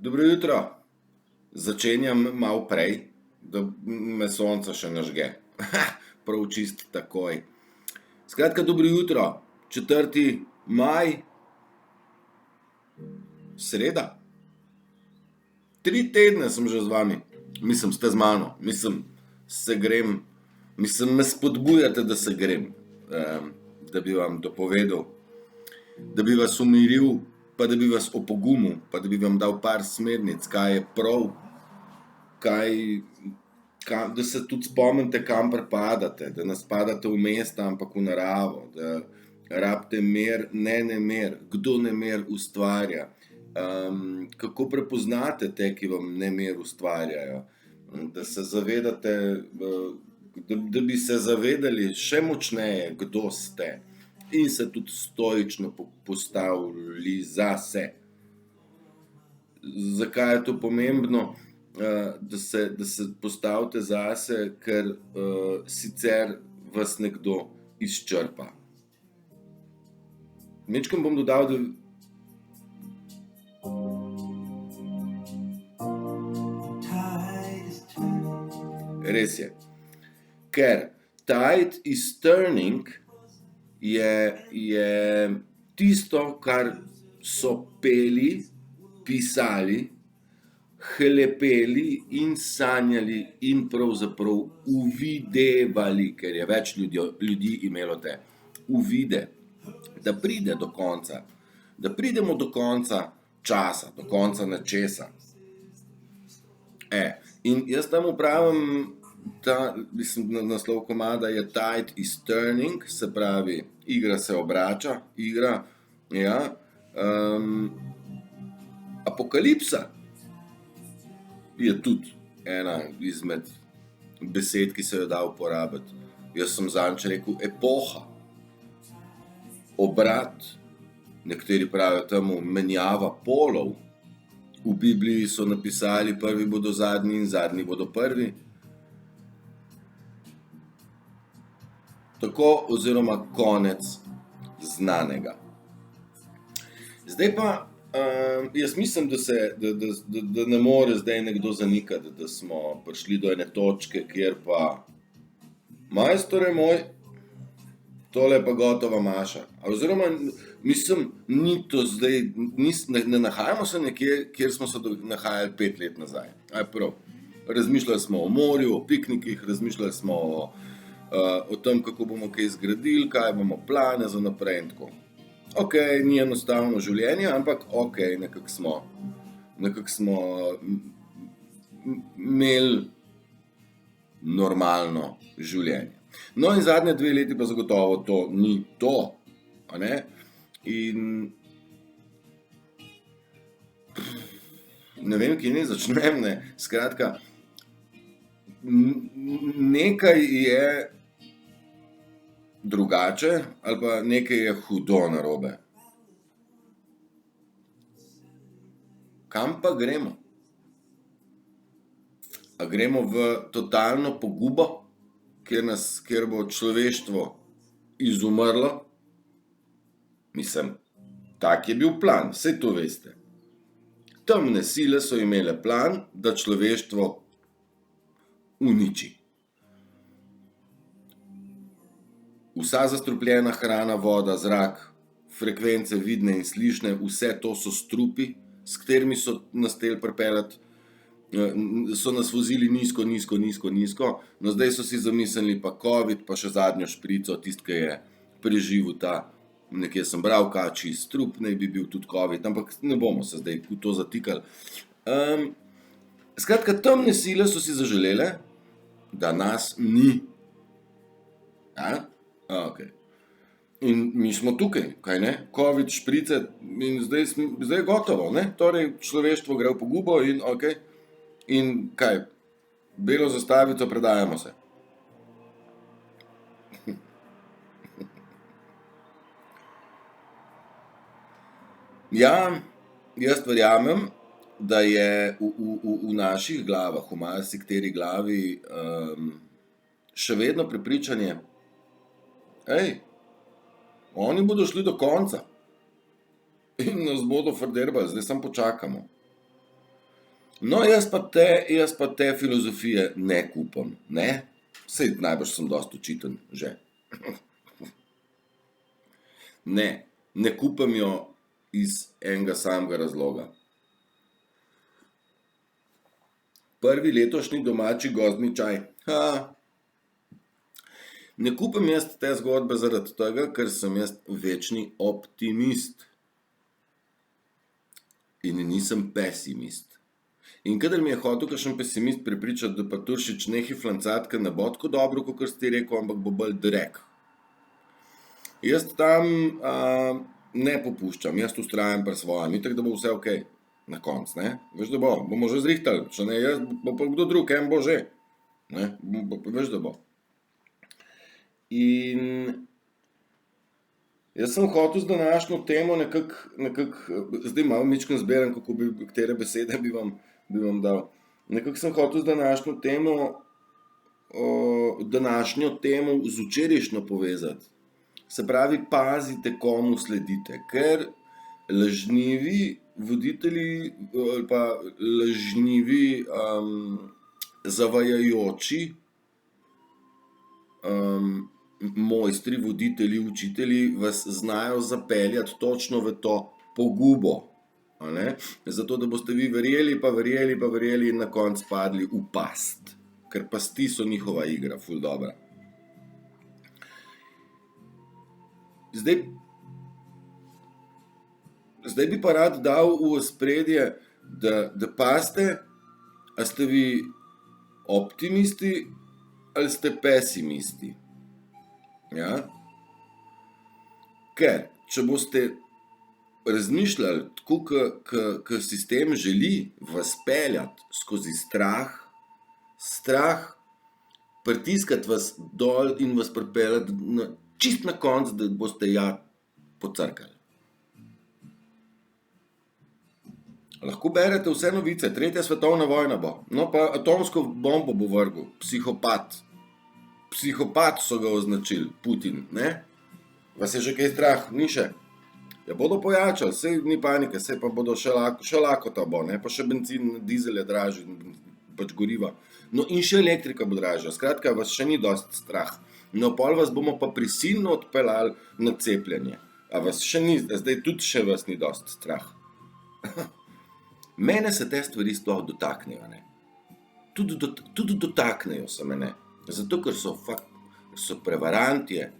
Dobro jutro. Začenjam malo prej, da me sonce še nažge. Prav čist takoj. Skratka, dobro jutro. 4. maj, sreda. 3 tedne sem že z vami. Mislim, ste z mano. Me spodbujate, da se grem. Da bi vam dopovedal, da bi vas umiril, pa da bi vas opogumil, pa da bi vam dal par smernic, kaj je prav, da se tudi spomnite, kam pripadate, da ne spadate v mesta, ampak v naravo, da rabite mer, nemer, kdo nemer ustvarja, kako prepoznate te, ki vam nemer ustvarjajo, da se zavedate, da bi se zavedali še močneje, kdo ste in se tudi stoično postavili zase. Zakaj je to pomembno? Da se postavite zase, ker sicer vas nekdo izčrpa. Majčkeno bom dodal, da res je. Ker tide is turning je tisto, kar so peli, pisali, hlepeli in sanjali in pravzaprav uvidevali, ker je več ljudi imelo te uvide, da pride do konca, da pridemo do konca časa, do konca nečesa. In jaz tam upravim, naslov komada je Tide is turning, se pravi, igra se obrača, apokalipsa je tudi ena izmed besed, ki se jo da uporabiti. Jaz sem zadnjič rekel epoha, obrat, nekateri pravijo temu menjava polov. V Bibliji so napisali, prvi bodo zadnji in zadnji bodo prvi. Tako, oziroma konec znanega. Zdaj pa, jaz mislim, da ne more zdaj nekdo zanikati, da smo prišli do ene točke, kjer pa, majstore moj, tole je pa gotova maša. Oziroma, mislim, ni to zdaj, ne nahajamo se nekje, kjer smo se nahajali 5 let nazaj. Razmišljali smo o morju, o piknikih, razmišljali smo o tem, kako bomo kaj zgradili, kaj bomo plane za naprej in tako. Ni enostavno življenje, ampak nekako smo imeli normalno življenje. No in zadnje 2 leti pa zagotovo to ni to, a ne? In ne vem, kje naj začnem, ne. Skratka, nekaj je drugače ali pa nekaj je hudo narobe. Kam pa gremo? A gremo v totalno pogubo, kjer bo človeštvo izumrlo? Mislim, tak je bil plan, saj to veste. Temne sile so imele plan, da človeštvo uniči. Vsa zastrupljena hrana, voda, zrak, frekvence vidne in slišne, vse to so strupi, s katerimi so nas hteli pripeljati, so nas vozili nizko. No, zdaj so si zamislili pa covid, pa še zadnjo šprico, tisti, ki je preživel ta, nekje sem bral, kačji strup, naj bi bil tudi covid, ampak ne bomo se zdaj v to zatikali. Skratka, temne sile so si zaželele, da nas ni. In mi smo tukaj, kaj ne? Covid, šprice in zdaj je gotovo, ne? Torej, človeštvo gre v pogubo in In kaj? Belo zastavico, predajamo se. Ja, jaz verjamem, da je v naših glavah, v marsikateri glavi, še vedno prepričanje, oni bodo šli do konca in nas bodo frderbali, zdaj samo počakamo. No, jaz pa te filozofije ne kupam, ne? Saj najbrž sem dosti učiten že. Ne kupam jo iz enega samega razloga. Prvi letošnji domači gozdni čaj. Ne kupam jaz te zgodbe zaradi tega, ker sem jaz večni optimist. In nisem pesimist. In kadar mi je hotel kakšen pesimist prepričati, da pa Turšič nehi flancat, ker ne bo tako dobro, kakor si ti rekel, ampak bo bolj drek. Jaz tam ne popuščam, jaz vztrajam pri svojem, itak da bo vse okej. Na konc, ne? Veš, da bo, bomo že zrihtali, če ne jaz, bo pa kdo drug, en bo že. Ne? Veš, da bo. In jaz sem hotel z današnjo temo nekako, zdaj malo mičkam zberam, katere besede bi vam dal. Nekako sem hotel z današnjo temo z včerajšnjo povezati. Se pravi, pazite, komu sledite, ker lažnivi voditelji ali pa lažnivi zavajajoči mojstri, voditelji, učitelji vas znajo zapeljati točno v to pogubo. Zato, da boste vi verjeli in na koncu padli v past. Ker pasti so njihova igra, ful dobra. Zdaj bi pa rad dal v ospredje, da pazite, a ste vi optimisti ali ste pesimisti. Ja? Ker, če boste razmišljali tako, kot sistem želi vas peljati skozi strah pritiskati vas dol in vas pripeljati čist na konc, da boste pocrkali. Lahko berete vse novice, 3. svetovna vojna bo, no pa atomsko bombo bo vrgel, psihopat. Psihopat so ga označili, Putin, ne? Vas je že kaj strah, ni še? Ja, bodo pojačali, sej ni panike, sej pa bodo še lakota bo, ne? Pa še benzin, dizel je dražji, pač goriva. No in še elektrika bo dražja, skratka, vas še ni dosti strah. No, pol vas bomo pa prisilno odpeljali na cepljenje. A vas še ni, zdaj tudi še vas ni dosti strah. Mene se te stvari sploh dotaknejo, ne? Tudi dotaknejo se mene. Zato, ker so prevarantje.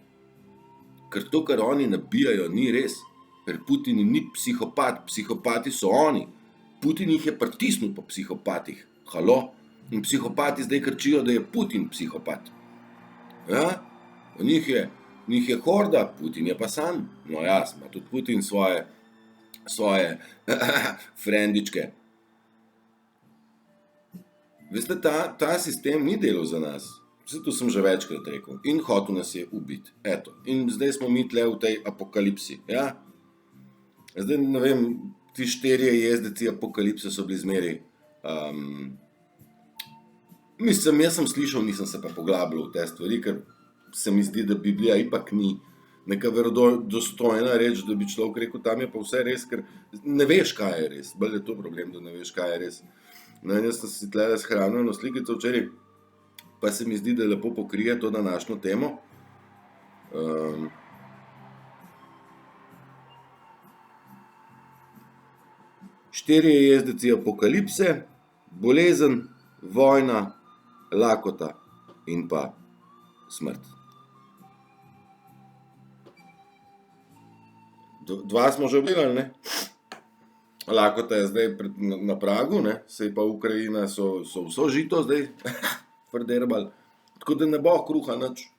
Ker to, kar oni nabijajo, ni res. Ker Putin ni psihopat, psihopati so oni. Putin jih je pritisnil po psihopatih. Halo? In psihopati zdaj krčijo, da je Putin psihopat. Ja? Njih je horda, Putin je pa sam. No jasno, tudi Putin svoje frendičke. Veste, ta sistem ni delal za nas. Vse to sem že večkrat rekel. In hotel nas je ubiti. Eto. In zdaj smo mi tle v tej apokalipsi. Ja? Zdaj ne vem, ti 4 jezdeci apokalipse so bili zmeri. Mislim, jaz sem slišal, nisem se pa poglabljal v te stvari, ker se mi zdi, da Biblija ipak ni neka verodostojna reč, da bi človek rekel, tam je pa vse res, ker ne veš, kaj je res. Bolj je to problem, da ne veš, kaj je res. No, in jaz sem si tle shranil eno slikico včeraj, pa se mi zdi, da lepo pokrije to današnjo temo. Štirje jezdeci apokalipse, bolezen, vojna, lakota in pa smrt. 2 smo že obdelali, ne? Lakota je zdaj na pragu, ne? Sej pa Ukrajina so vso žito zdaj prederbali. Tako da ne bo kruha nič.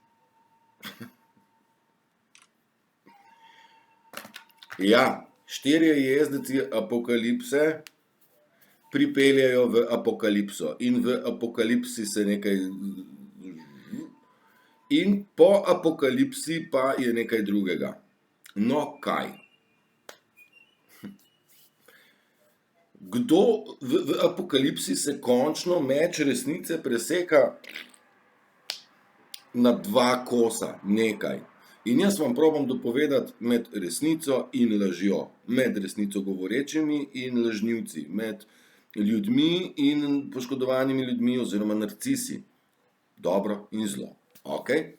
Ja, 4 jezdeci apokalipse pripeljajo v apokalipso. In v apokalipsi se nekaj... In po apokalipsi pa je nekaj drugega. No, kaj? Kdo v apokalipsi se končno meč resnice preseka na 2 kosa, nekaj. In jaz vam probam dopovedati med resnico in lažjo, med resnico govorečimi in lažnivci, med ljudmi in poškodovanimi ljudmi oziroma narcisi. Dobro in zlo. Okay?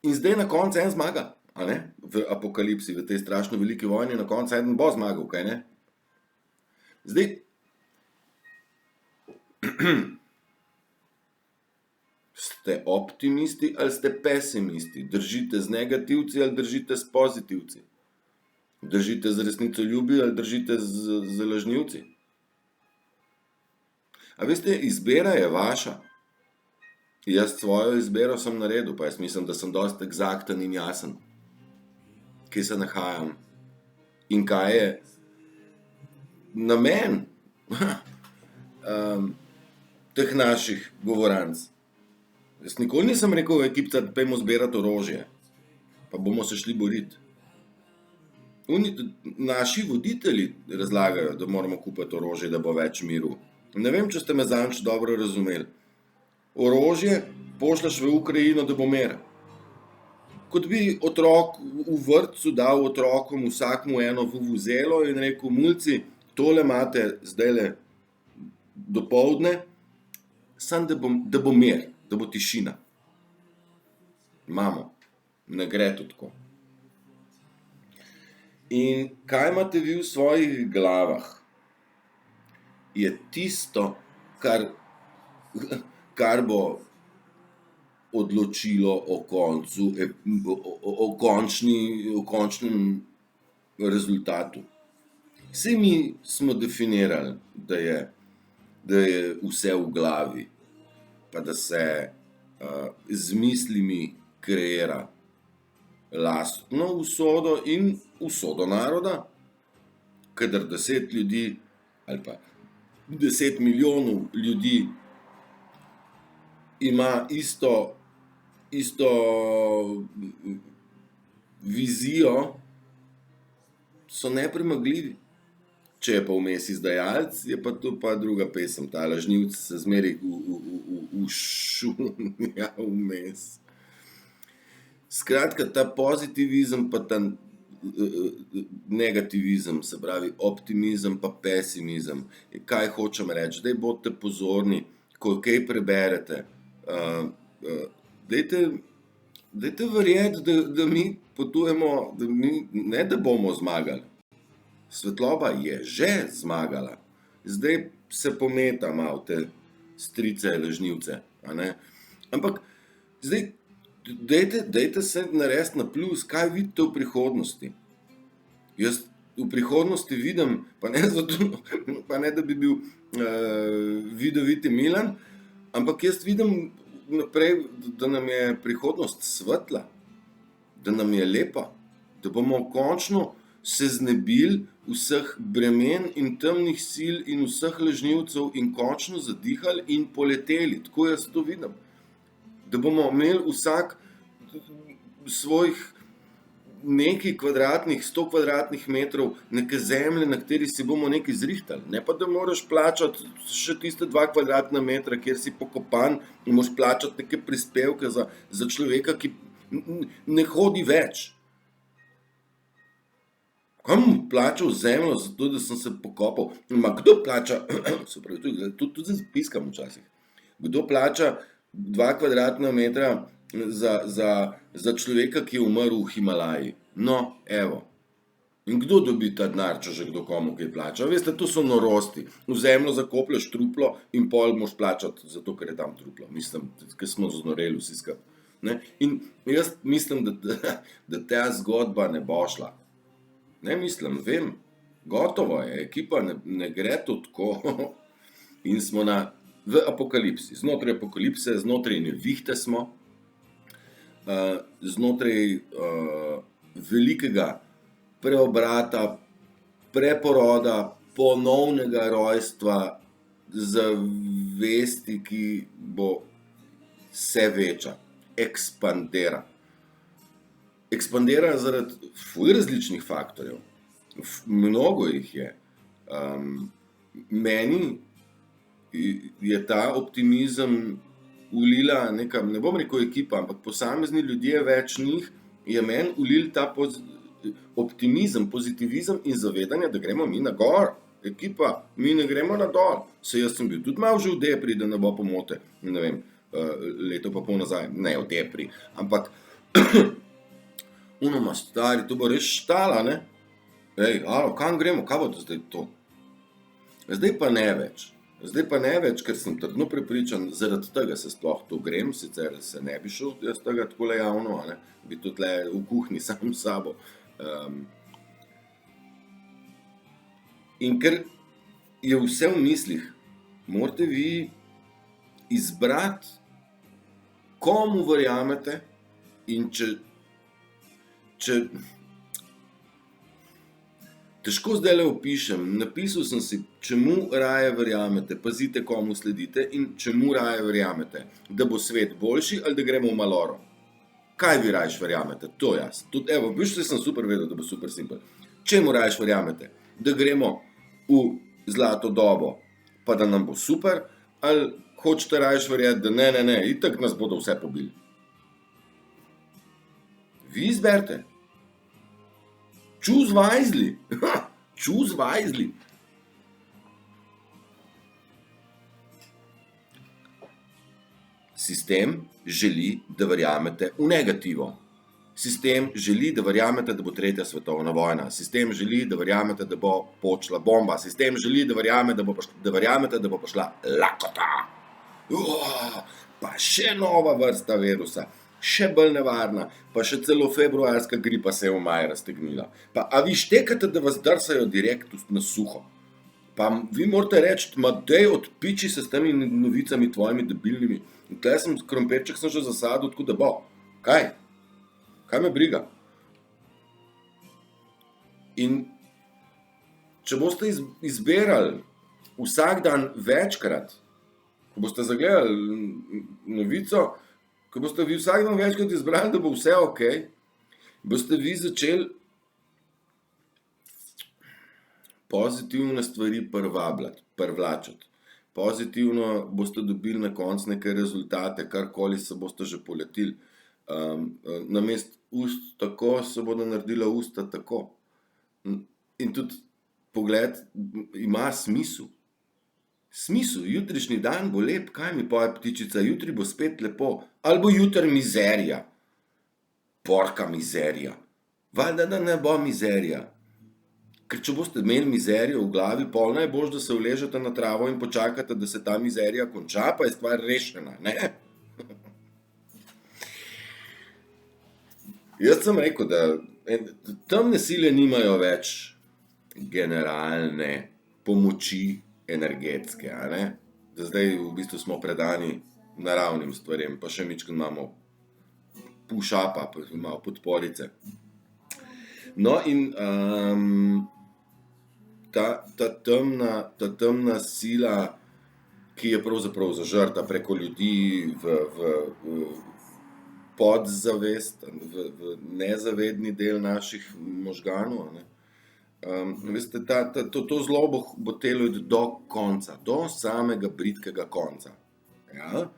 In zdaj na koncu en zmaga, a ne? V apokalipsi, v tej strašno veliki vojni, na koncu en bo zmagal, kaj ne? Zdaj, ste optimisti ali ste pesimisti? Držite z negativci ali držite s pozitivci? Držite z resnico ljubi ali držite z lažnivci? A veste, izbira je vaša. Jaz svojo izbiro sem naredil, pa jaz mislim, da sem dosti eksakten in jasen. Kje se nahajam in kaj je namen teh naših govoranc. Jaz nikoli nisem rekel, ekipca, pojmo zbirati orožje, pa bomo se šli boriti. Naši voditelji razlagajo, da moramo kupiti orožje, da bo več miru. Ne vem, če ste me zadnjič dobro razumeli. Orožje pošljaš v Ukrajino, da bo mir. Kot bi otrok v vrtcu dal otrokom vsakmu eno vuvuzelo in rekel, mulci, tole imate zdajle dopoldne, samo da bo mir, da bo tišina. Imamo, ne gre to tako. In kaj imate vi v svojih glavah, je tisto, kar bo odločilo o koncu, o končnem rezultatu. Saj mi smo definirali, da je vse v glavi, pa da se z mislimi kreira lastno usodo in usodo naroda, kadar 10 ljudi ali pa 10 milijonov ljudi ima isto vizijo, so nepremagljivi. Če je pa vmes izdajalec, je pa to pa druga pesem, ta lažnivc se zmeri šunja vmes. Skratka, ta pozitivizem pa ta negativizem, se pravi optimizem pa pesimizem. Kaj hočem reči? Daj bodite pozorni, ko kaj preberete. Dajte verjeti, da mi potujemo, ne da bomo zmagali. Svetloba je že zmagala. Zdaj se pometa malo te strice, lažnivce, a ne? Ampak zdaj dajte se narediti na plus, kaj vidite v prihodnosti. Jaz v prihodnosti vidim, pa ne da bi bil vidoviti Milan, ampak jaz vidim naprej, da nam je prihodnost svetla, da nam je lepa, da bomo končno se znebili vseh bremen in temnih sil in vseh lažnivcev in končno zadihali in poleteli. Tako jaz to vidim. Da bomo imeli vsak svojih nekaj kvadratnih, 100 kvadratnih metrov neke zemlje, na kateri si bomo nekaj zrihtali. Ne pa, da moraš plačati še tiste 2 kvadratna metra, kjer si pokopan in moraš plačati neke prispevke za človeka, ki ne hodi več. Kam bom plačal zemljo zato, da sem se pokopal? Ma kdo plača, se pravi, tudi zapiskam včasih, kdo plača 2 kvadratna metra za človeka, ki je umrl v Himalaji? No, evo. In kdo dobi ta denar, če že kdo komu kaj plača? Veste, to so norosti. V zemljo zakoplješ truplo in pol moraš plačati zato, ker je tam truplo. Mislim, ker smo znoreli vsi skupaj. In jaz mislim, da ta zgodba ne bo šla. Ne mislim, vem, gotovo je, ekipa ne gre to tako. In smo v apokalipsi, znotraj apokalipse, znotraj nevihte smo, znotraj velikega preobrata, preporoda, ponovnega rojstva, zavesti, ki bo vse večja, ekspandira. Ekspandira zaradi različnih faktorjev. Mnogo jih je. Meni je ta optimizem ulila neka, ne bom rekel ekipa, ampak posamezni ljudje, več njih, je meni ulil ta optimizem, pozitivizem in zavedanje, da gremo mi na gor, ekipa, mi ne gremo na dol. Se jaz sem bil tudi malo že v depri, da ne bo pomote, ne vem, leto pa pol nazaj, ne v depri, ampak unoma stari, to bo res štala, ne? Ej, alo, kam gremo, kaj bo to zdaj to? Zdaj pa ne več, ker sem trdno prepričan, zaradi tega se sploh to grem, sicer se ne bi šel jaz tega takole javno, ne? Bi tudi le v kuhinji sam s sabo. In ker je vse v mislih, morate vi izbrati, komu verjamete in če težko zdajle opišem, napisal sem si, čemu raje verjamete, pazite, komu sledite in čemu raje verjamete, da bo svet boljši ali da gremo v maloro. Kaj vi rajš verjamete, to jaz. Tudi, evo, viš, sem super vedel, da bo super simpel. Čemu rajš verjamete, da gremo v zlato dobo, pa da nam bo super, ali hočete rajš verjeti, da ne, itak nas bodo vse pobili. Vi izberite. Choose wisely. Choose wisely. Sistem želi, da verjamete v negativo. Sistem želi, da verjamete, da bo tretja svetovna vojna. Sistem želi, da verjamete, da bo počela bomba. Sistem želi, da verjamete, da bo prišla lakota. Pa še nova vrsta virusa. Še bolj nevarna, pa še celo februarska gripa se je v maju raztegnila. Pa a vi štekate, da vas drsajo direkt na suho? Pa vi morate reči, ma dej odpiči se s temi novicami tvojimi debilnimi. In tle sem, krompirček sem že zasadil, tako da bo. Kaj? Kaj me briga? In če boste izberali vsak dan večkrat, ko boste zagledali novico, ko boste vi vsak dan večkrat izbrali, da bo vse okej, boste vi začeli pozitivne stvari privlačiti. Pozitivno boste dobili na koncu neke rezultate, karkoli se boste že poletili. Namesto ust tako se bodo naredila usta tako. In tudi pogled ima smisel. Smisel, jutrišnji dan bo lep, kaj mi poje ptičica, jutri bo spet lepo, ali bo jutri mizerija. Porka mizerija. Valjda, da ne bo mizerija. Ker če boste imeli mizerijo v glavi, pol najboljše, da se uležete na travo in počakate, da se ta mizerija konča, pa je stvar rešena, ne? Jaz sem rekel, da temne sile nimajo več generalne pomoči energetske, a ne? Da zdaj v bistvu smo predani naravnim stvarem, pa še mičkeno imamo push-upa, pa imamo podporice. No in ta temna sila, ki je pravzaprav zažrta preko ljudi v podzavest, v nezavedni del naših možganov, ne? Veste, to zlobo bo telo do konca, do samega bridkega konca. Ja?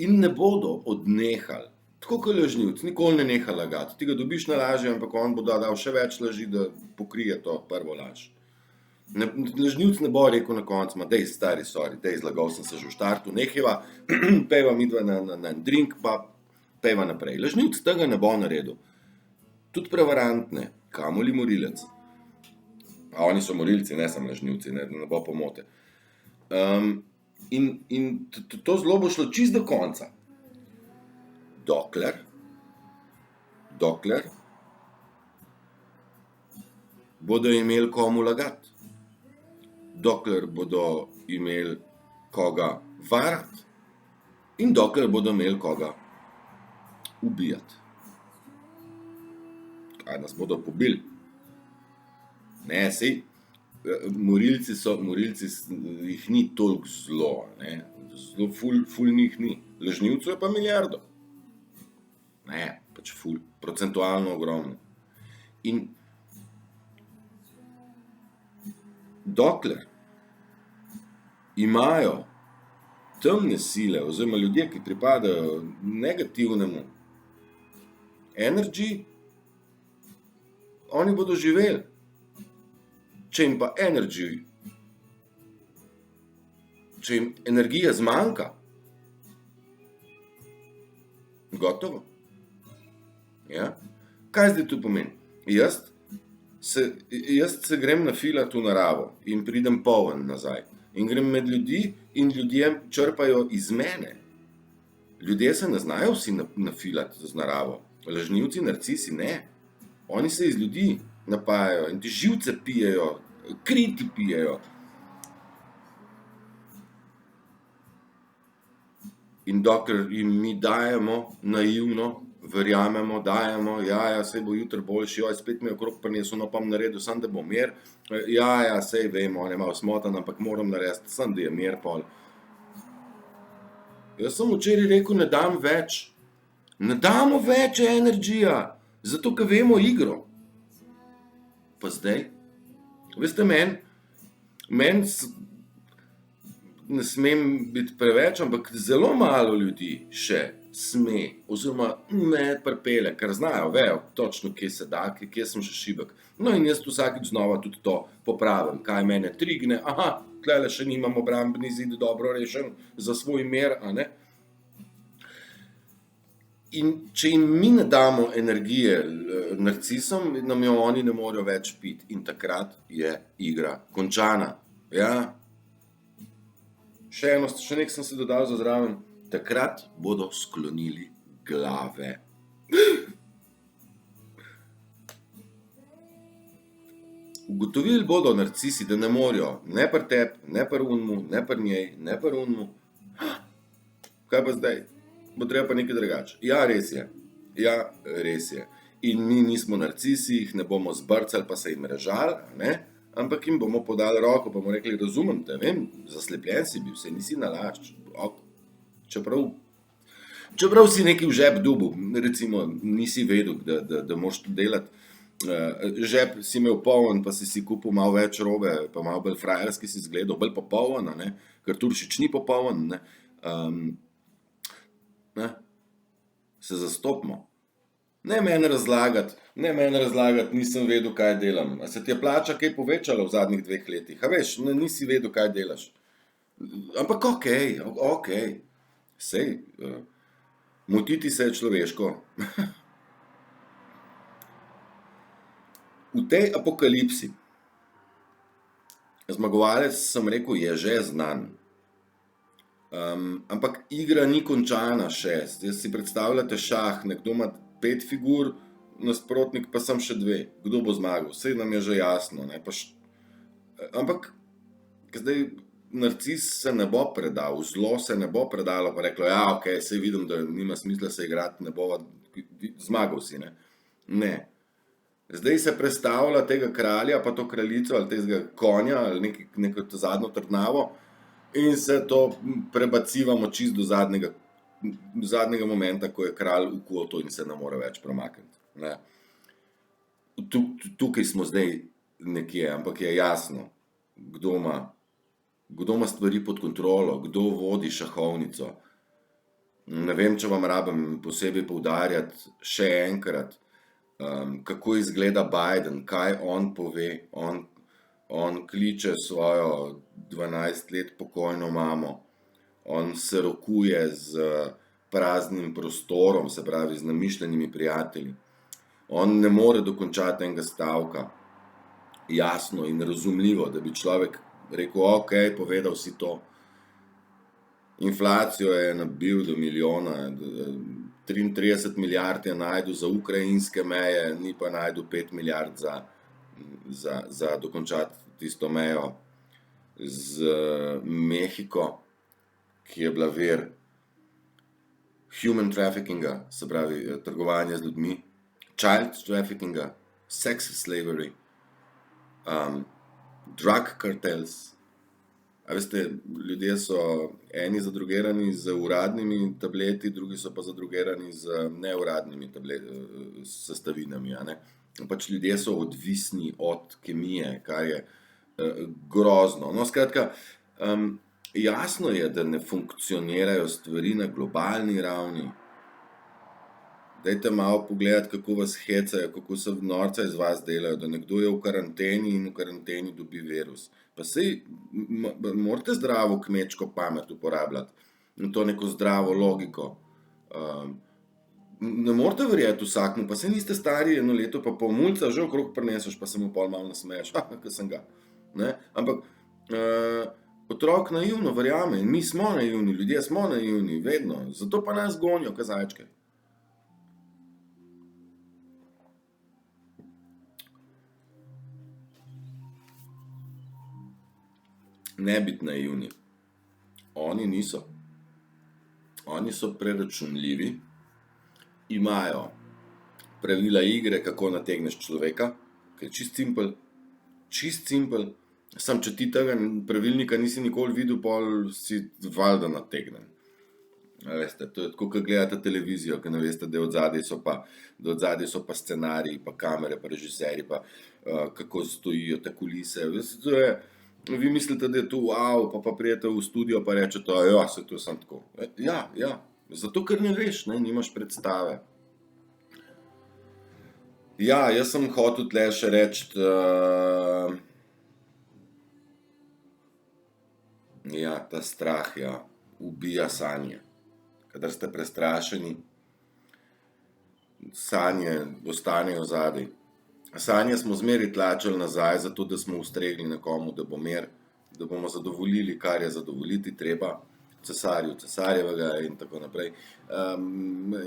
In ne bodo odnehali, tako kot lažnivec, nikoli ne neha lagati. Ti ga dobiš na laži, ampak on bo dal še več laži, da pokrije to prvo laž. Lažnivec ne bo rekel na koncu, ma dej stari, sorry, dej zlagal sem se že v štartu, nehiva, pejva midva na drink, pa pejva naprej. Lažnivec tega ne bo naredil. Tudi prevarantne, kamoli morilec. A oni so morilci, ne samo lažnivci, ne bo pomote. In to zelo bo šlo čisto do konca. Dokler bodo imeli komu lagati. Dokler bodo imeli koga varati. In dokler bodo imeli koga ubijati. Kaj nas bodo pobili? Ne, sej, morilci jih ni toliko zlo, ne, zelo ful njih ni, lažnivcev je pa milijardo. Ne, pač ful, procentualno ogromno. In dokler imajo temne sile, oziroma ljudje, ki pripadajo negativnemu energy, oni bodo živeli. Če jim pa energy če jim energija zmanjka, gotovo. Ja? Kaj zdaj to pomeni? Jaz se grem nafilat v naravo in pridem poln nazaj. In grem med ljudi in ljudje črpajo iz mene. Ljudje se ne znajo vsi nafilati z naravo. Lažnivci, narcisi, ne. Oni se iz ljudi napajajo in ti živce pijejo, kri ti pijejo. In dokler jim mi dajemo naivno, verjamemo, dajemo, sej bo jutri boljši, spet mi je okrog prinesel, no pa bom naredil, samo da bo mir. Sej vemo, on je malo smotan, ampak moram narediti, samo da je mir pol. Jaz sem včeraj rekel, ne dam več. Ne damo več energija, zato ker vemo igro. Pa zdaj, veste, meni ne smem biti preveč, ampak zelo malo ljudi še sme, oziroma me pripelje, ker znajo, vejo točno, kje se da, kje sem še šibek. No in jaz vsakič znova tudi to popravim, kaj mene trigne, tlele še nimam obrambni zid dobro rešen za svoj mer, a ne. In če jim mi ne damo energije narcisom, nam jo oni ne morejo več piti. In takrat je igra končana. Ja. Še nek sem se dodal za zraven. Takrat bodo sklonili glave. Ugotovili bodo narcisi, da ne morejo, ne pri tebi, ne pri unmu, ne pri njej, ne pri unmu. Kaj pa zdaj? Bo treba pa nekaj drugače. Res je. Res je. In mi nismo narcisi, jih ne bomo zbrcali, pa se jim režali, ne? Ampak jim bomo podali roko, pa bomo rekli, razumem te, vem, zaslepljen si bil, saj nisi nalašč. Čeprav si nekaj v žep dubu, recimo, nisi vedel, da moraš to delati. Žep si imel poln, pa si kupil malo več robe, pa malo bolj frajerski si izgledal, bolj popoln, ne? Ker Turšič ni popoln, ne? Se zastopimo. Ne meni razlagati, nisem vedel, kaj delam. A se ti je plača kaj povečala v zadnjih 2 letih? A veš, nisi vedel, kaj delaš. Ampak okej. Sej, motiti se je človeško. V tej apokalipsi zmagovalec, sem rekel, je že znan. Ampak igra ni končana še. Zdaj si predstavljate šah, nekdo ima 5 figur, nasprotnik pa samo še 2. Kdo bo zmagal? Saj nam je že jasno, ne? Ampak zdaj narcis se ne bo predal, zlo se ne bo predalo, pa reklo, okej, saj vidim, da nima smisla se igrati, ne bova, zmagal si, ne? Ne. Zdaj se predstavlja tega kralja, pa to kraljico, ali tega konja, ali neko zadnjo trdnavo, in se to prebacivamo čisto do zadnjega momenta, ko je kralj v kvotu in se ne more več premakniti. Ne. Tukaj smo zdaj nekje, ampak je jasno, kdo ima stvari pod kontrolo, kdo vodi šahovnico. Ne vem, če vam rabim posebej poudarjati še enkrat, kako izgleda Biden, kaj on pove, on kliče svojo 12 let pokojno mamo, on se rokuje z praznim prostorom, se pravi z namišljenimi prijatelji. On ne more dokončati enega stavka, jasno in razumljivo, da bi človek rekel, okej, povedal si to. Inflacijo je nabil do milijona, 33 milijard je našel za ukrajinske meje, ni pa našel 5 milijard za dokončati tisto mejo z Mehiko, ki je bila vir human traffickinga, se pravi trgovanja z ljudmi, child traffickinga, sex slavery, drug cartels. A veste, ljudje so eni zadrogirani z uradnimi tableti, drugi so pa zadrogirani z neuradnimi sestavinami, a ne. Pač ljudje so odvisni od kemije, kar je grozno. No, skratka, jasno je, da ne funkcionirajo stvari na globalni ravni. Dajte malo pogledati, kako vas hecajo, kako se norca iz vas delajo, da nekdo je v karanteni in v karanteni dobi virus. Pa sej, morate zdravo kmečko pamet uporabljati in to neko zdravo logiko. Ne morate verjeti vsakmu, pa sej niste stari 1 leto pa pol mulca, že okrog prineseš, pa se mu pol malo nasmeješ, ke sem ga. Ne? Ampak otrok naivno verjame in mi smo naivni, ljudje smo naivni, vedno, zato pa nas gonijo, ke zajčke. Ne biti naivni. Oni niso. Oni so preračunljivi, imajo pravila igre, kako nategneš človeka, ker je čist simpel, samo če ti tega pravilnika nisi nikoli videl, pol si valjda nategnen. A veste, to je tako, ke gledate televizijo, ke ne veste, da od zadaj so pa scenariji, pa kamere, pa režiserji, pa kako stojijo te kulise. To je, vi mislite, da je to wow, pa pridete v studio pa rečete, ja, saj to je samo tako. Ja, zato ker ne veš, ne, nimaš predstave. Ja, jaz sem hotel tle še reči, ja, ta strah, ja, ubija sanje. Kadar ste prestrašeni, sanje ostanejo zadaj. Sanje smo zmeraj tlačili nazaj, zato da smo ustregli nekomu, da bo mir, da bomo zadovoljili, kar je zadovoljiti treba, cesarju cesarjevega in tako naprej.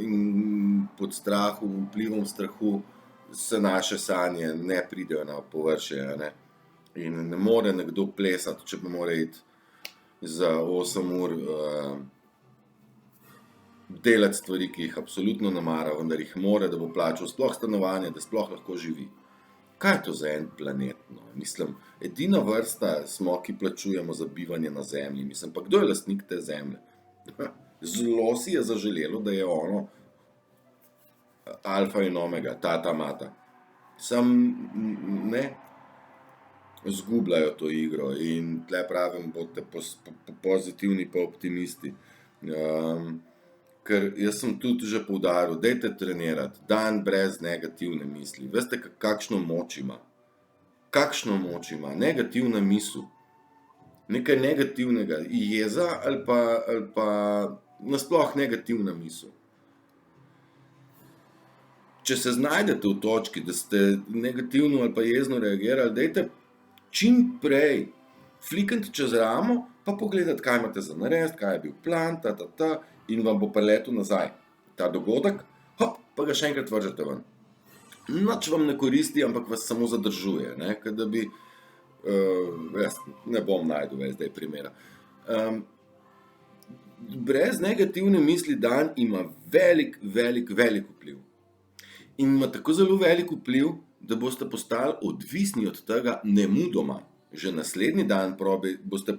In pod vplivom strahu se naše sanje ne pridejo na površje, a ne. In ne more nekdo plesati, če pa mora iti za 8 ur delati stvari, ki jih absolutno ne mara, vendar jih mora, da bo plačal sploh stanovanje, da sploh lahko živi. Kaj je to za en planet, no? Mislim, edina vrsta smo, ki plačujemo za bivanje na zemlji. Mislim, pa kdo je lastnik te zemlje? Zelo si je zaželelo, da je ono alfa in omega, tata mata. Sam ne zgubljajo to igro in tle pravim, bodite pozitivni pa optimisti. Ker jaz sem tudi že poudaril, dajte trenirati, dan brez negativne misli. Veste, kakšno moč ima? Kakšno moč ima? Negativna misel. Nekaj negativnega, jeza ali pa nasploh negativna misel. Če se znajdete v točki, da ste negativno ali pa jezno reagirali, dajte čim prej flikniti čez ramo, pa pogledati, kaj imate za narediti, kaj je bil plan, in vam bo priletel nazaj ta dogodek, hop, pa ga še enkrat vržete ven. Nič vam ne koristi, ampak vas samo zadržuje, ne, ke da bi, jaz ne bom našel zdaj primera. Brez negativne misli dan ima velik vpliv. In ima tako zelo velik vpliv, da boste postali odvisni od tega nemudoma. Že naslednji dan boste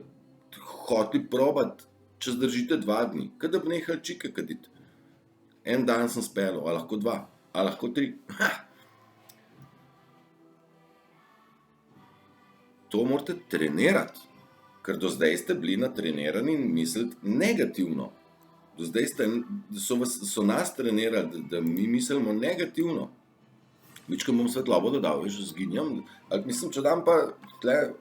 hoteli probati, če zdržite 2 dni, ke da bi nehali čike kaditi. En dan sem speljal, a lahko 2, a lahko 3. To morate trenirati, ker do zdaj ste bili natrenirani in misliti negativno. Do zdaj so nas trenirali, da mi mislimo negativno. Mičkeno bom svetlobo dodal, veš, zginjam. Mislim, če dam pa tle,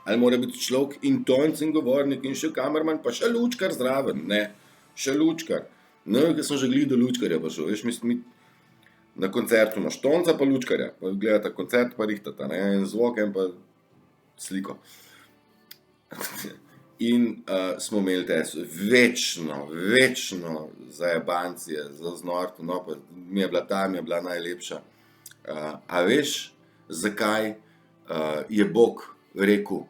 ali mora biti človek in tonc in govornik in še kamerman, pa še lučkar zraven, ne, še lučkar. Ne, ker sem že glih do lučkarja prišel, veš, mislim, na koncertu imaš tonca pa lučkarja, pa gledata koncert pa rihtata, ne, en zvok, en pa sliko. In smo imeli te večno zajebancije, zaznorto, no, pa mi je bila najlepša. A veš, zakaj je Bog rekel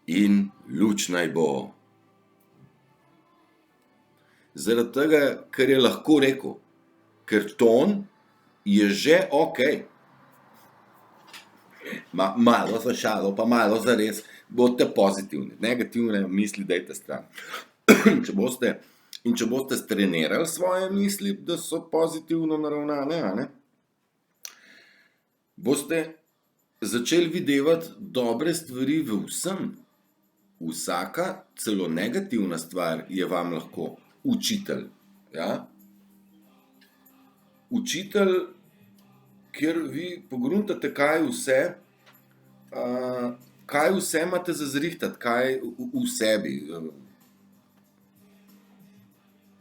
in luč naj bo? Zaradi tega, ker je lahko rekel, ker ton je že okej. Malo za šalo, pa malo za res, bodite pozitivni, negativne misli dajte stran. Če boste strenirali svoje misli, da so pozitivno naravnane, a ne, boste začeli videvati dobre stvari v vsem. Vsaka, celo negativna stvar je vam lahko učitelj, ja. učitelj, kjer vi pogruntate, kaj vse imate za zrihtati, kaj v sebi.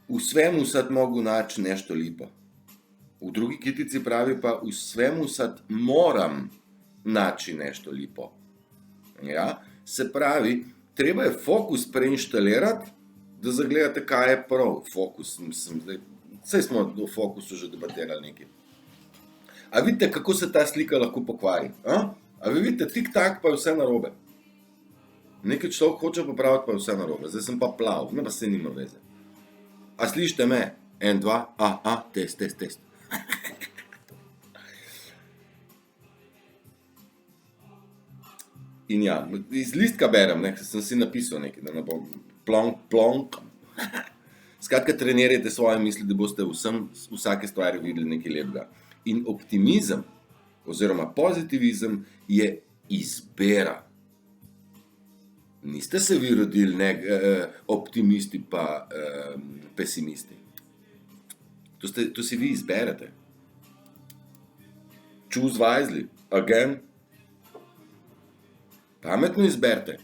U svemu sad mogu naći nešto lipo. U drugi kitici pravi pa u svemu sad moram naći nešto lipo. Ja? Se pravi, treba je fokus preinštalirati, da zagledate, kaj je prav. Fokus, mislim, saj smo o fokusu že debatirali nekaj. A vidite, kako se ta slika lahko pokvari? A vi vidite, tik-tak, pa je vse narobe. Nekaj človek hoče popraviti, pa je vse narobe. Zdaj sem pa plav, ne pa se nima veze. A slišite me? 1, 2, test. In ja, iz listka berem, sem si napisal nekaj, da ne bom plonk. Skratka, trenirajte svoje misli, da boste vsake stvari videli nekaj lepega. In optimizem, oziroma pozitivizem, je izbira. Niste se vi rodili optimisti pa pesimisti. To si vi izberete. Choose wisely. Again. Pametno izberite.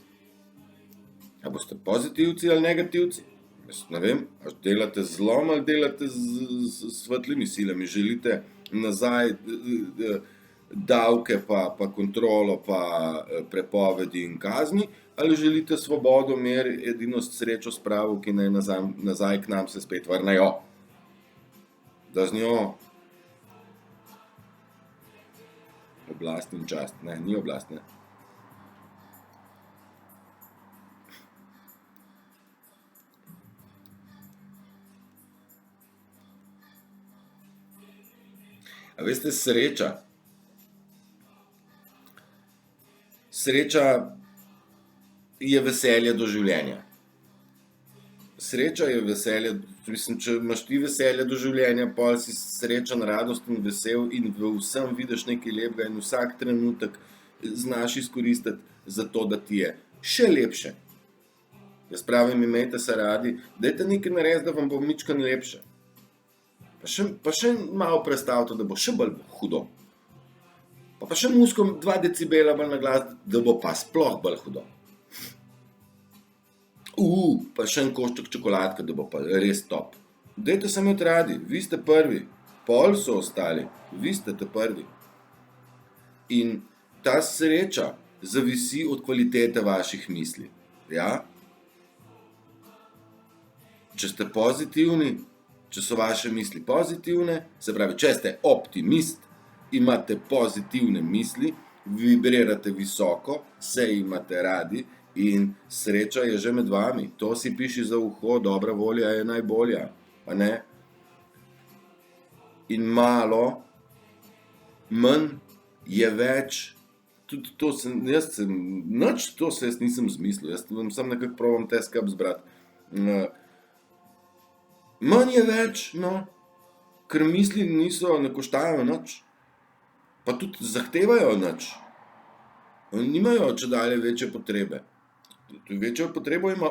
A boste pozitivci ali negativci? Jaz ne vem, a delate z zlom ali delate s svetlimi silami. Želite nazaj davke pa kontrolo pa prepovedi in kazni, ali želite svobodo, mir, edinost, srečo, spravo, ki naj nazaj k nam se spet vrnejo. Da z njo oblast in čast. Ne, ni oblast, ne. A veste, sreča je veselje do življenja. Sreča je veselje, mislim, če imaš ti veselje do življenja, pol si srečen, radosten, vesel in v vsem vidiš nekaj lepega in vsak trenutek znaš izkoristiti za to, da ti je še lepše. Jaz pravim, imejte se radi, dajte nekaj narediti, da vam bo mičkeno lepše. Pa še malo prestavite, da bo še bolj hudo. Pa še muskom 2 decibela bolj na glas, da bo pa sploh bolj hudo. Pa še en košček čokoladke, da bo pa res top. Dajte se imeti radi, vi ste prvi, pol so ostali, vi ste prvi. In ta sreča zavisi od kvalitete vaših misli. Ja? Če ste pozitivni, če so vaše misli pozitivne, se pravi, če ste optimist, imate pozitivne misli, vibrirate visoko, se imate radi in sreča je že med vami. To si piši za uho, dobra volja je najbolja, pa ne? In malo, manj je več, tudi to jaz nisem zmislil, jaz vam sam nekako probam te skup zbrati. Manj je več, no, ker misli ne koštajo nič, pa tudi zahtevajo nič. Oni nimajo čedalje večje potrebe. Večjo potrebo ima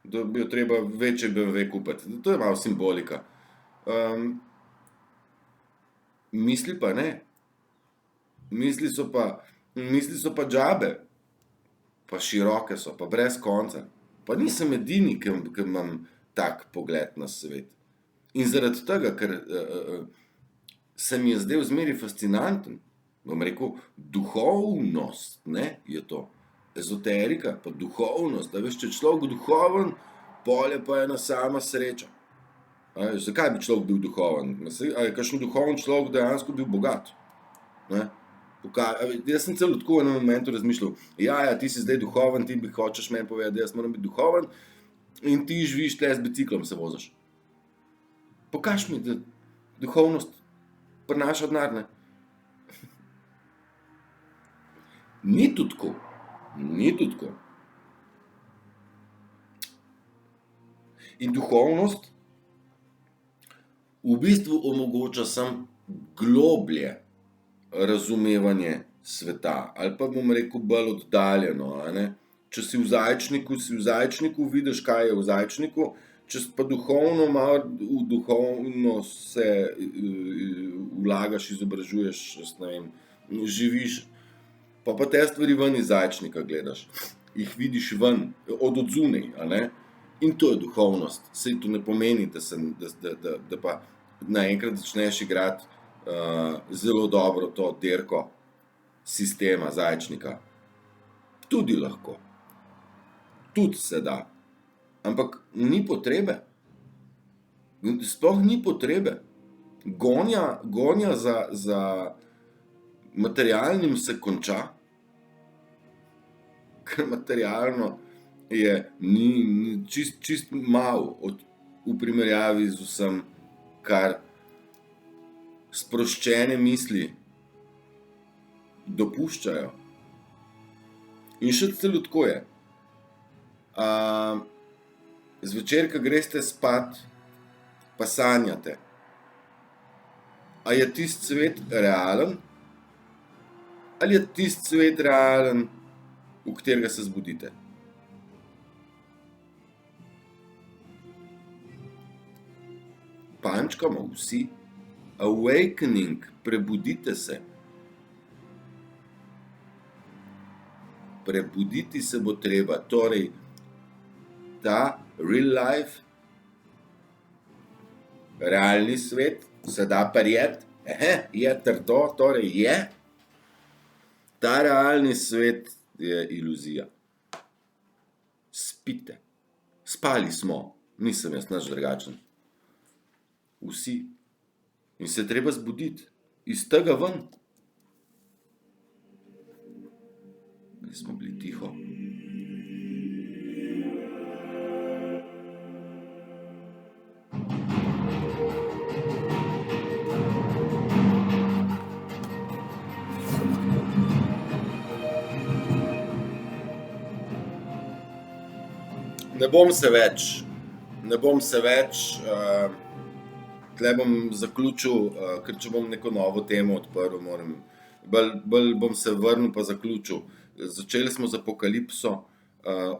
da bi jo treba večje BMW kupiti. To je malo simbolika. Misli pa ne. Misli so pa džabe, pa široke so, pa brez konca. Pa nisem edini, ki imam tak pogled na svet. In zaradi tega, ker se mi je zdaj zmeri fascinanten, bom rekel, duhovnost, ne, je to. Ezoterika, pa duhovnost, da veš, če človek duhoven, pol je pa ena sama sreča. Zakaj bi človek bil duhoven? A je kakšen duhoven človek dejansko bil bogat? Ne? Jaz sem celo tako v enem momentu razmišljal, ja, ti si zdaj duhoven, ti bi hočeš meni povedati, da jaz moram biti duhoven, in ti živiš tle z biciklom se voziš. Pokaž mi, da duhovnost prinaša denar, ne? Ni to tako. In duhovnost v bistvu omogoča sam globlje razumevanje sveta, ali pa bom rekel bolj oddaljeno, a ne? Če si v zajčniku, vidiš, kaj je v zajčniku, če pa duhovno malo v duhovno se vlagaš, izobražuješ, jaz ne vem, živiš, pa te stvari ven iz zajčnika gledaš, jih vidiš ven, od odzunaj, a ne? In to je duhovnost. Saj to ne pomeni, da pa naenkrat začneš igrati zelo dobro to dirko sistema zajčnika. Tudi lahko. Tudi se da. Ampak ni potrebe. Sploh ni potrebe. Gonja za materialnim se konča, ker materialno je čist malo v primerjavi z vsem, kar sproščene misli dopuščajo. In še celo tako je. Zvečer, ko greste spat, pa sanjate. A je tisti svet realen? Ali je tisti svet realen, v katerega se zbudite? Pančkamo vsi. Awakening, prebudite se. Prebuditi se bo treba, torej ta real life, realni svet, se da prijeti, je trdo, torej je. Ta realni svet je iluzija. Spite. Spali smo, nisem jaz nič drugačen. Vsi. In se je treba zbuditi, iz tega ven. Mi smo bili tiho. Ne bom se več, tle bom zaključil, ker če bom neko novo temo odprl, bolj bom se vrnil pa zaključil. Začeli smo z apokalipso,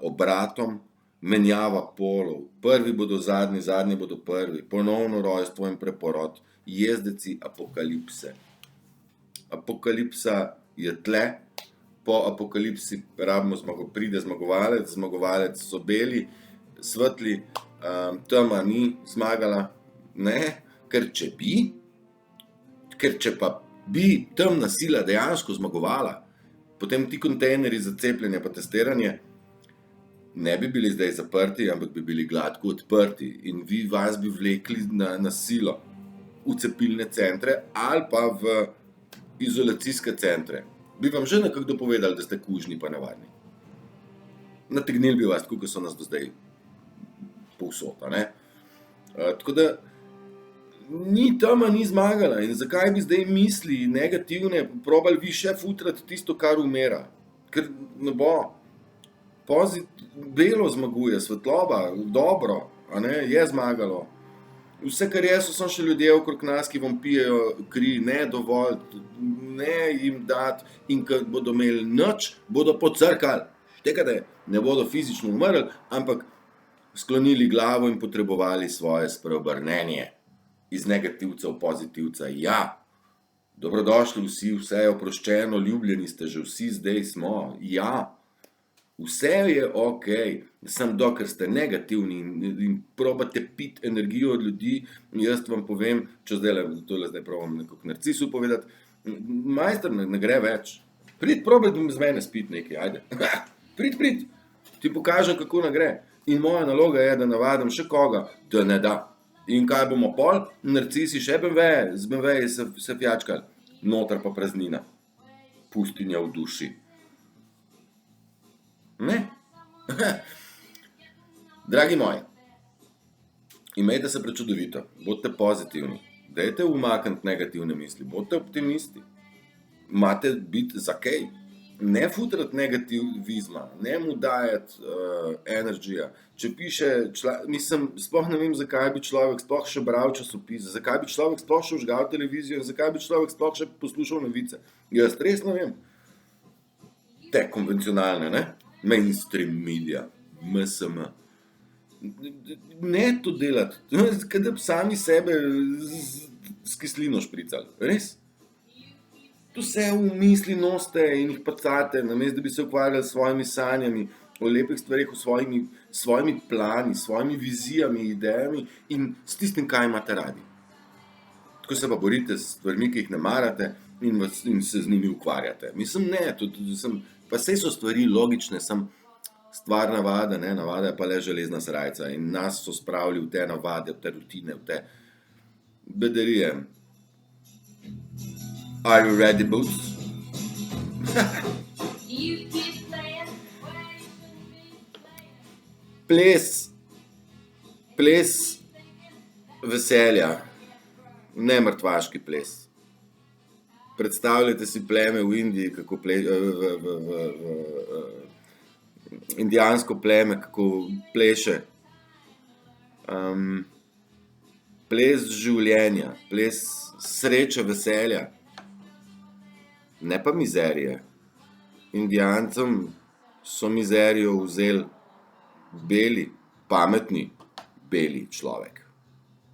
obratom, menjava polov. Prvi bodo zadnji, zadnji bodo prvi, ponovno rojstvo in preporod, jezdeci apokalipse. Apokalipsa je tle, po apokalipsi pride zmagovalec, zmagovalec so beli, svetli, tema ni zmagala, ne, ker če pa bi temna sila dejansko zmagovala, potem ti kontejnerji za cepljenje pa testiranje ne bi bili zdaj zaprti, ampak bi bili gladko odprti in vas bi vlekli na silo v cepilne centre ali pa v izolacijske centre. Bi vam že nekako dopovedali, da ste kužni pa nevarni. Nategnili bi vas, tako kot so nas do zdaj povsod, ne. Tako da tema ni zmagala in zakaj bi zdaj misli negativne probali vi še futrati tisto, kar umira? Ker ne bo. Belo zmaguje, svetloba, dobro, a ne, je zmagalo. Vse, kar je, so samo še ljudje okrog nas, ki vam pijejo kri, ne dovolj, ne jim dati in ko bodo imeli nič, bodo pocrkali. Štekate, ne bodo fizično umrli, ampak sklonili glavo in potrebovali svoje spreobrnenje. Iz negativca v pozitivca, ja. Dobrodošli vsi, vse je oproščeno, ljubljeni ste že vsi, zdaj smo, ja. Vse je okej, samo dokler ste negativni in probate piti energijo od ljudi, jaz vam povem, če zdaj probam nekako narcisu povedati, majster ne gre več. Prid, probaj z mene spiti nekaj, ajde. Prid, ti pokažem, kako ne gre. In moja naloga je, da navadim še koga, da ne da. In kaj bomo pol? Narcisi še z BMW-ji se fjačkali, noter pa praznina. Pustinja v duši. Ne? Dragi moji, imejte se prečudovito, bodite pozitivni, dajte umakniti negativne misli, bodite optimisti, imate biti za kaj, ne futrati negativizma, ne mu dajati energija. Če piše, sploh ne vem, zakaj bi človek sploh še bral časopis, zakaj bi človek sploh še vžgal televizijo, zakaj bi človek sploh še poslušal novice. Jaz res ne vem. Te konvencionalne, ne? Mainstream media, MSM. Ne to delati, kot da bi sami sebe s kislino špricali, res. To vse v misli nosite in jih pacate, namesto da bi se ukvarjali s svojimi sanjami, o lepih stvareh, svojimi plani, svojimi vizijami, idejami in s tistim, kaj imate radi. Tako se pa borite s stvarmi, ki jih ne marate in se z njimi ukvarjate. Mislim, ne, pa saj so stvari logične, stvar navade, ne, navada je pa le železna srajca in nas so spravili v te navade, v te rutine, v te bedarije. Are you ready, Boots? Ples veselja, ne mrtvaški ples. Predstavljajte si pleme v Indiji, kako indijansko pleme, kako pleše. Ples življenja, ples sreče, veselja, ne pa mizerije. Indijancem so mizerijo vzeli beli, pametni, beli človek.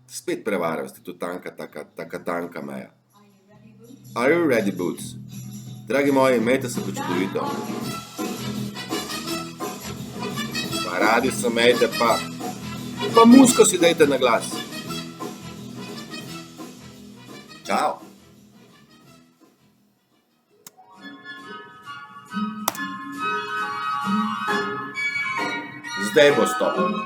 Spet prevarajo, ste to taka tanka meja. Are you ready, Boots? Dragi moji, imejte se počudovito. Pa radi se imejte, pa muziko si dajte na glas. Čau. Zdaj bo stop.